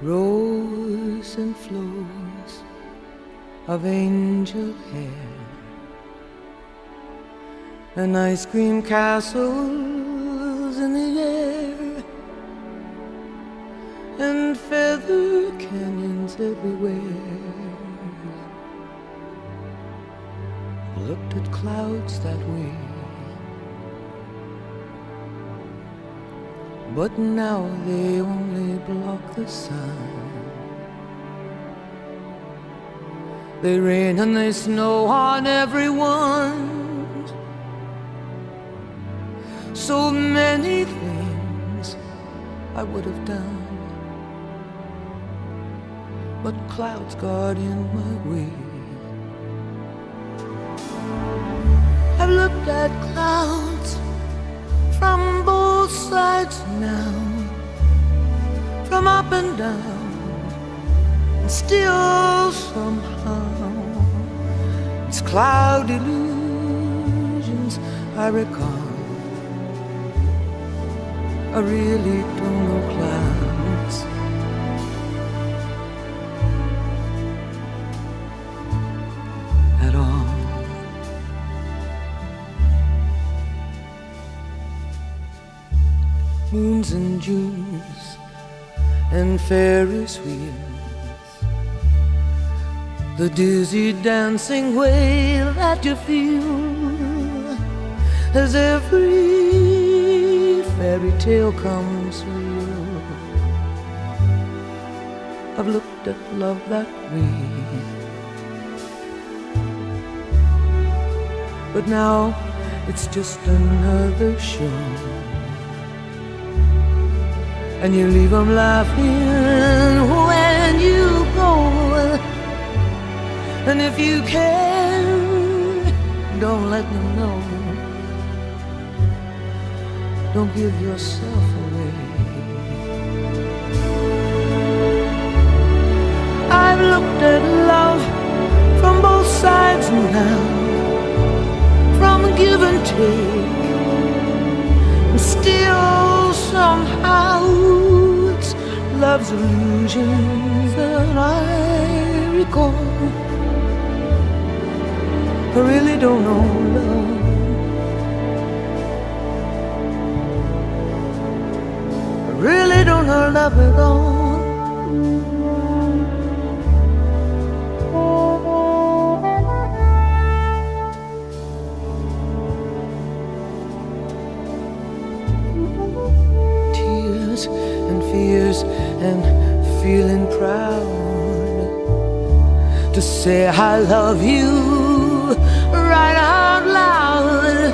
rows and flows of angel hair, and ice cream castles in the air, and feather canyons everywhere. Looked at clouds that way, but now they only block the sun. They rain and they snow on everyone. So many things I would have done, but clouds got in my way. I've looked at clouds from both sides now, from up and down, and still somehow it's cloud illusions I recall. I really don't know clouds. At all. Moons and Junes and Ferris wheels, the dizzy dancing way that you feel as every fairy tale comes real. I've looked at love that way, but now it's just another show, and you leave them laughing when you go. And if you can, don't let them know. Don't give yourself away. I've looked at love from both sides now, from give and take, and still somehow it's love's illusions that I recall. I really don't know love. I really don't know love at all. And fears and feeling proud to say I love you right out loud.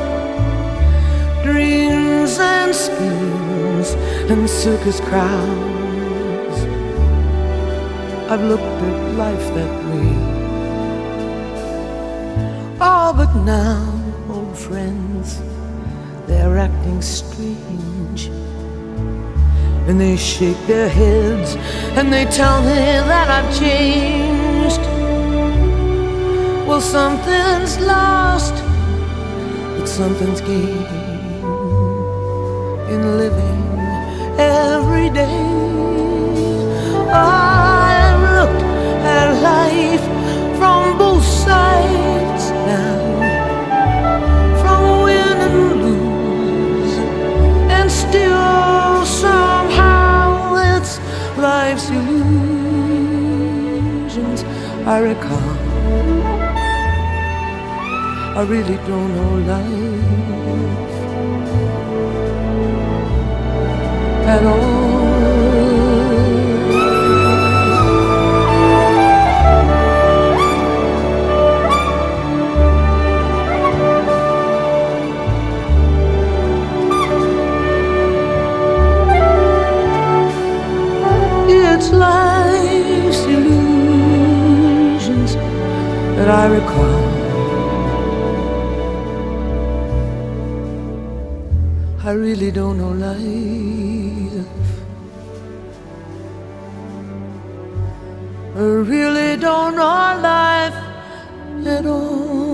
Dreams and schemes and circus crowds, I've looked at life that way. Oh, but now old friends, they're acting strange, and they shake their heads and they tell me that I've changed. Well, something's lost, but something's gained in living every day. I've looked at life from both sides now, from win and lose, and still somehow it's life's illusions I recall. I really don't know life at all. It's life's illusions that I recall. I really don't know life. I really don't know life at all.